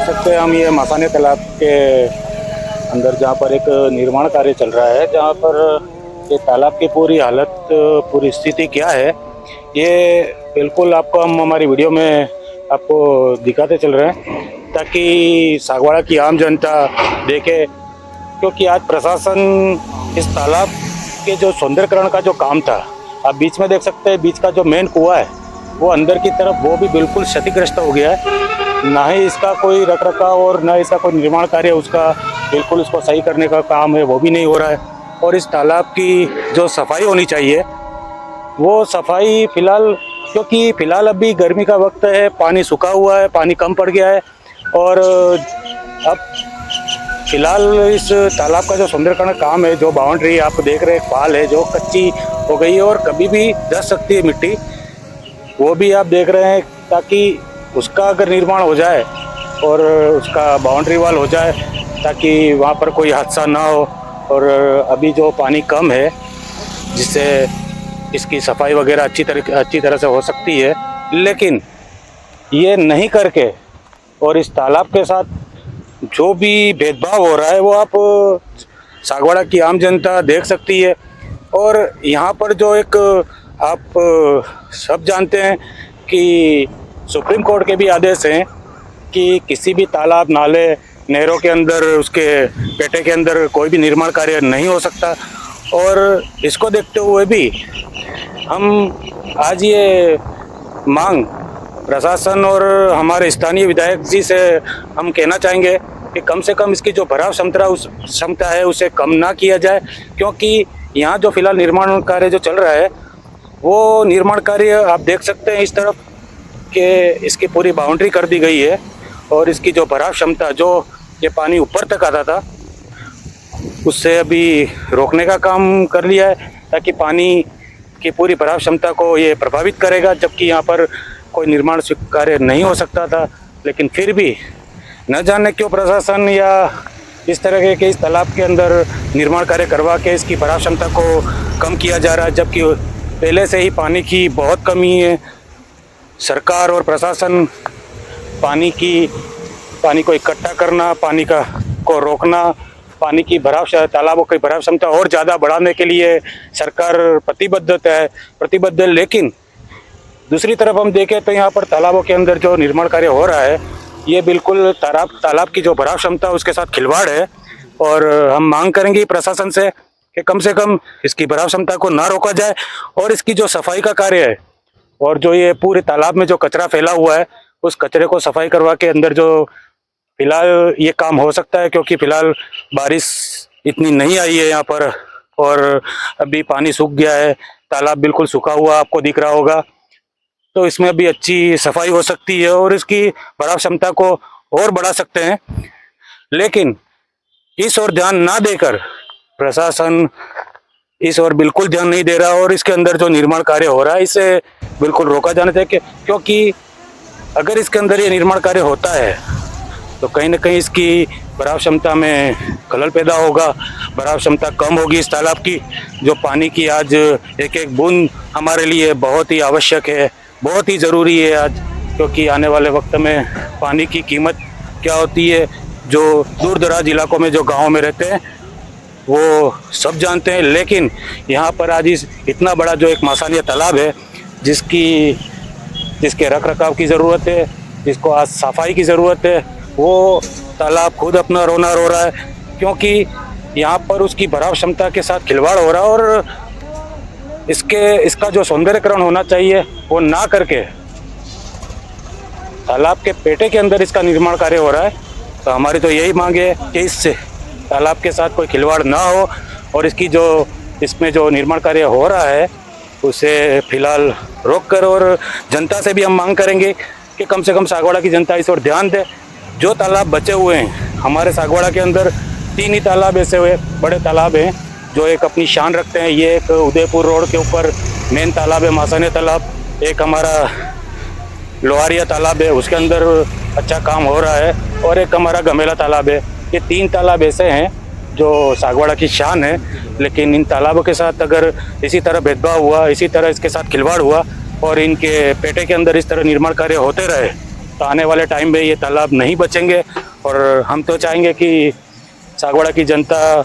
सकते हैं हम ये मसाने तालाब के अंदर जहाँ पर एक निर्माण कार्य चल रहा है, जहाँ पर ये तालाब की पूरी हालत, पूरी स्थिति क्या है, ये बिल्कुल आपको हम हमारी वीडियो में आपको दिखाते चल रहे हैं ताकि सागवाड़ा की आम जनता देखे। क्योंकि आज प्रशासन इस तालाब के जो सौंदर्यकरण का जो काम था, आप बीच में देख सकते हैं, बीच का जो मेन कुआं है वो अंदर की तरफ वो भी बिल्कुल क्षतिग्रस्त हो गया है। ना ही इसका कोई रख रखाव और ना इसका कोई निर्माण कार्य, उसका बिल्कुल उसको सही करने का काम है वो भी नहीं हो रहा है। और इस तालाब की जो सफाई होनी चाहिए वो सफाई फिलहाल, क्योंकि फिलहाल अभी गर्मी का वक्त है, पानी सूखा हुआ है, पानी कम पड़ गया है। और अब फिलहाल इस तालाब का जो सौंदर्यकरण काम है, जो बाउंड्री आप देख रहे हैं, पाल है जो कच्ची हो गई है और कभी भी धंस सकती है मिट्टी, वो भी आप देख रहे हैं। ताकि उसका अगर निर्माण हो जाए और उसका बाउंड्री वॉल हो जाए ताकि वहाँ पर कोई हादसा ना हो। और अभी जो पानी कम है जिससे इसकी सफाई वगैरह अच्छी तरह से हो सकती है, लेकिन ये नहीं करके और इस तालाब के साथ जो भी भेदभाव हो रहा है वो आप सागवाड़ा की आम जनता देख सकती है। और यहाँ पर जो एक आप सब जानते हैं कि सुप्रीम कोर्ट के भी आदेश हैं कि किसी भी तालाब, नाले, नहरों के अंदर, उसके पेटे के अंदर कोई भी निर्माण कार्य नहीं हो सकता। और इसको देखते हुए भी हम आज ये मांग प्रशासन और हमारे स्थानीय विधायक जी से हम कहना चाहेंगे कि कम से कम इसकी जो भराव क्षमता है उसे कम ना किया जाए। क्योंकि यहाँ जो फिलहाल निर्माण कार्य जो चल रहा है वो निर्माण कार्य आप देख सकते हैं इस तरफ कि इसकी पूरी बाउंड्री कर दी गई है और इसकी जो भराव क्षमता, जो ये पानी ऊपर तक आता था, उससे अभी रोकने का काम कर लिया है ताकि पानी की पूरी भराव क्षमता को ये प्रभावित करेगा। जबकि यहाँ पर कोई निर्माण कार्य नहीं हो सकता था, लेकिन फिर भी न जाने क्यों प्रशासन या इस तरह के इस तालाब के अंदर निर्माण कार्य करवा के इसकी भराव क्षमता को कम किया जा रहा है। जबकि पहले से ही पानी की बहुत कमी है। सरकार और प्रशासन पानी को इकट्ठा करना, पानी को रोकना, पानी की तालाबों की भराव क्षमता और ज़्यादा बढ़ाने के लिए सरकार प्रतिबद्ध है। लेकिन दूसरी तरफ हम देखें तो यहाँ पर तालाबों के अंदर जो निर्माण कार्य हो रहा है ये बिल्कुल तालाब की जो भराव क्षमता उसके साथ खिलवाड़ है। और हम मांग करेंगे प्रशासन से कि कम से कम इसकी भराव क्षमता को ना रोका जाए और इसकी जो सफाई का कार्य है और जो ये पूरे तालाब में जो कचरा फैला हुआ है उस कचरे को सफाई करवा के अंदर जो फिलहाल ये काम हो सकता है। क्योंकि फिलहाल बारिश इतनी नहीं आई है यहाँ पर और अभी पानी सूख गया है, तालाब बिल्कुल सूखा हुआ आपको दिख रहा होगा, तो इसमें अभी अच्छी सफाई हो सकती है और इसकी भराव क्षमता को और बढ़ा सकते हैं। लेकिन इस ओर ध्यान ना देकर प्रशासन इस ओर बिल्कुल ध्यान नहीं दे रहा और इसके अंदर जो निर्माण कार्य हो रहा है इसे बिल्कुल रोका जाना चाहिए। क्योंकि अगर इसके अंदर ये निर्माण कार्य होता है तो कहीं ना कहीं इसकी भराव क्षमता में खलल पैदा होगा, भराव क्षमता कम होगी इस तालाब की। जो पानी की आज एक एक बूंद हमारे लिए बहुत ही आवश्यक है, बहुत ही ज़रूरी है आज। क्योंकि आने वाले वक्त में पानी की कीमत क्या होती है, जो दूर दराज इलाकों में जो गाँव में रहते हैं वो सब जानते हैं। लेकिन यहाँ पर आज इतना बड़ा जो एक मसानिया तालाब है जिसके रख रखाव की ज़रूरत है, जिसको आज सफाई की ज़रूरत है, वो तालाब खुद अपना रोना रो रहा है। क्योंकि यहाँ पर उसकी भराव क्षमता के साथ खिलवाड़ हो रहा है और इसका जो सौंदर्यकरण होना चाहिए वो ना करके तालाब के पेटे के अंदर इसका निर्माण कार्य हो रहा है। तो हमारी तो यही मांग है कि इससे तालाब के साथ कोई खिलवाड़ ना हो और इसमें जो निर्माण कार्य हो रहा है उसे फिलहाल रोक कर, और जनता से भी हम मांग करेंगे कि कम से कम सागवाड़ा की जनता इस ओर ध्यान दे। जो तालाब बचे हुए हैं हमारे सागवाड़ा के अंदर, 3 ही तालाब ऐसे हुए बड़े तालाब हैं जो एक अपनी शान रखते हैं। ये एक उदयपुर रोड के ऊपर मेन तालाब है मासाने तालाब, एक हमारा लोहारिया तालाब है उसके अंदर अच्छा काम हो रहा है, और एक हमारा गमेला तालाब है। ये 3 तालाब ऐसे हैं जो सागवाड़ा की शान है। लेकिन इन तालाबों के साथ अगर इसी तरह भेदभाव हुआ, इसी तरह इसके साथ खिलवाड़ हुआ और इनके पेटे के अंदर इस तरह निर्माण कार्य होते रहे तो आने वाले टाइम में ये तालाब नहीं बचेंगे। और हम तो चाहेंगे कि सागवाड़ा की जनता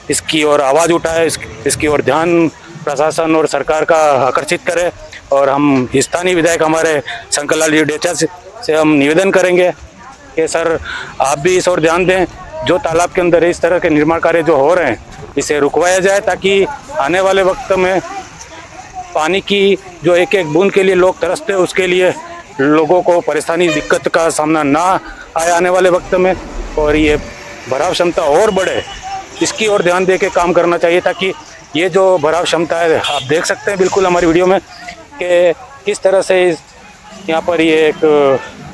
इसकी ओर आवाज़ उठाए, इसकी ओर ध्यान प्रशासन और सरकार का आकर्षित करे। और हम स्थानीय विधायक हमारे शंकर लाल जी डेचा से हम निवेदन करेंगे कि सर आप भी इस ओर ध्यान दें। जो तालाब के अंदर इस तरह के निर्माण कार्य जो हो रहे हैं इसे रुकवाया जाए, ताकि आने वाले वक्त में पानी की जो एक एक बूंद के लिए लोग तरसते हैं उसके लिए लोगों को परेशानी दिक्कत का सामना ना आए आने वाले वक्त में, और ये भराव क्षमता और बढ़े इसकी ओर ध्यान दे के काम करना चाहिए। ताकि ये जो भराव क्षमता है आप देख सकते हैं बिल्कुल हमारी वीडियो में कि किस तरह से यहाँ पर ये एक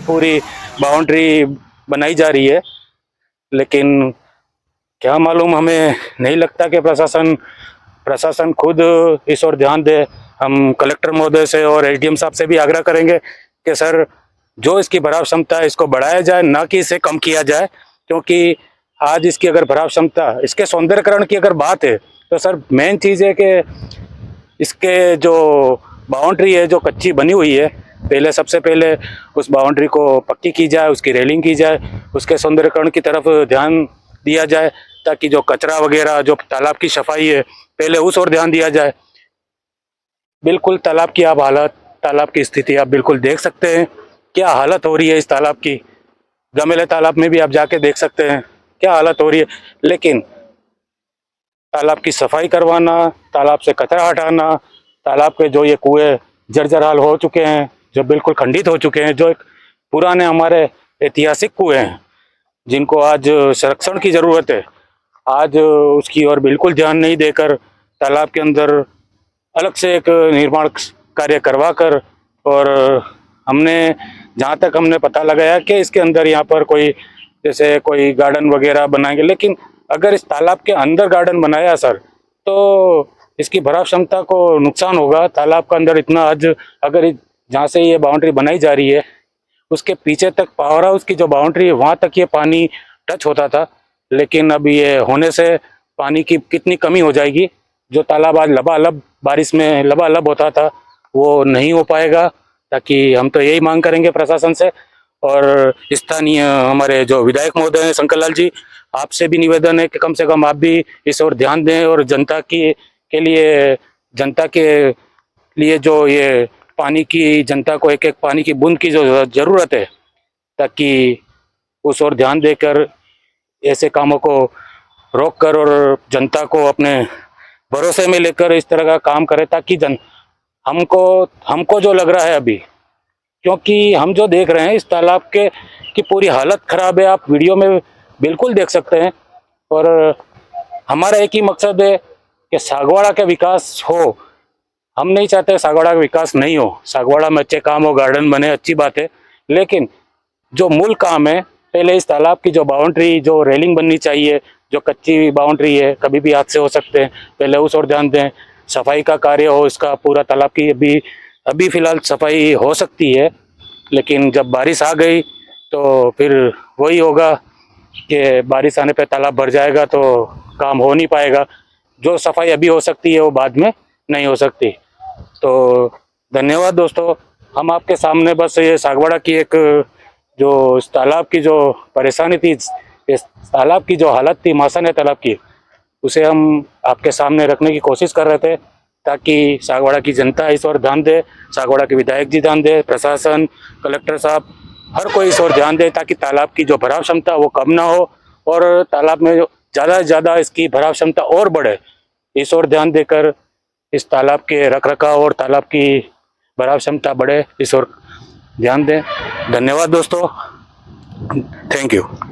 पूरी बाउंड्री बनाई जा रही है। लेकिन क्या मालूम, हमें नहीं लगता कि प्रशासन खुद इस ओर ध्यान दे। हम कलेक्टर महोदय से और एसडीएम साहब से भी आग्रह करेंगे कि सर जो इसकी भराव क्षमता है इसको बढ़ाया जाए, ना कि इसे कम किया जाए। क्योंकि आज इसकी अगर भराव क्षमता, इसके सौंदर्यकरण की अगर बात है तो सर मेन चीज़ है कि इसके जो बाउंड्री है जो कच्ची बनी हुई है, पहले सबसे पहले उस बाउंड्री को पक्की की जाए, उसकी रेलिंग की जाए, उसके सौंदर्यकरण की तरफ ध्यान दिया जाए, ताकि जो कचरा वगैरह जो तालाब की सफाई है पहले उस ओर ध्यान दिया जाए। बिल्कुल तालाब की आप हालत, तालाब की स्थिति आप बिल्कुल देख सकते हैं क्या हालत हो रही है इस तालाब की। गमेले तालाब में भी आप जाके देख सकते हैं क्या हालत हो रही है। लेकिन तालाब की सफाई करवाना, तालाब से कचरा हटाना, तालाब के जो ये कुएं जर्जर हाल हो चुके हैं, जो बिल्कुल खंडित हो चुके हैं, जो एक पुराने हमारे ऐतिहासिक कुएं हैं जिनको आज संरक्षण की ज़रूरत है, आज उसकी ओर बिल्कुल ध्यान नहीं देकर तालाब के अंदर अलग से एक निर्माण कार्य करवा कर, और हमने जहाँ तक हमने पता लगाया कि इसके अंदर यहाँ पर कोई जैसे कोई गार्डन वगैरह बनाएंगे। लेकिन अगर इस तालाब के अंदर गार्डन बनाया सर तो इसकी भराव क्षमता को नुकसान होगा। तालाब का अंदर इतना आज अगर जहाँ से ये बाउंड्री बनाई जा रही है उसके पीछे तक पावर हाउस की जो बाउंड्री है वहाँ तक ये पानी टच होता था। लेकिन अब ये होने से पानी की कितनी कमी हो जाएगी। जो तालाब आज लबालब बारिश में लबालब होता था वो नहीं हो पाएगा। ताकि हम तो यही मांग करेंगे प्रशासन से और स्थानीय हमारे जो विधायक महोदय हैं शंकर लाल जी, आपसे भी निवेदन है कि कम से कम आप भी इस ओर ध्यान दें और जनता के लिए जो ये पानी की जनता को एक एक पानी की बूंद की जो ज़रूरत है, ताकि उस ओर ध्यान देकर ऐसे कामों को रोककर और जनता को अपने भरोसे में लेकर इस तरह का काम करे। ताकि हमको जो लग रहा है अभी, क्योंकि हम जो देख रहे हैं इस तालाब की पूरी हालत खराब है, आप वीडियो में बिल्कुल देख सकते हैं। और हमारा एक ही मकसद है कि सागवाड़ा का विकास हो। हम नहीं चाहते सागवाड़ा का विकास नहीं हो, सागवाड़ा में अच्छे काम हो, गार्डन बने, अच्छी बात है। लेकिन जो मूल काम है, पहले इस तालाब की जो बाउंड्री, जो रेलिंग बननी चाहिए, जो कच्ची बाउंड्री है कभी भी हादसे हो सकते हैं, पहले उस ओर ध्यान दें। सफाई का कार्य हो इसका पूरा तालाब की, अभी फिलहाल सफाई हो सकती है। लेकिन जब बारिश आ गई तो फिर वही होगा कि बारिश आने पे तालाब भर जाएगा तो काम हो नहीं पाएगा। जो सफाई अभी हो सकती है वो बाद में नहीं हो सकती। तो धन्यवाद दोस्तों, हम आपके सामने बस ये सागवाड़ा की एक जो इस तालाब की जो परेशानी थी, इस तालाब की जो हालत थी मासाने तालाब की, उसे हम आपके सामने रखने की कोशिश कर रहे थे, ताकि सागवाड़ा की जनता इस ओर ध्यान दे, सागवाड़ा के विधायक जी ध्यान दे, प्रशासन, कलेक्टर साहब, हर कोई इस ओर ध्यान दे, ताकि तालाब की जो भराव क्षमता वो कम ना हो और तालाब में ज़्यादा से ज़्यादा इसकी भराव क्षमता और बढ़े। इस ओर ध्यान देकर इस तालाब के रखरखाव और तालाब की भराव क्षमता बढ़े, इस ओर ध्यान दें। धन्यवाद दोस्तों, थैंक यू।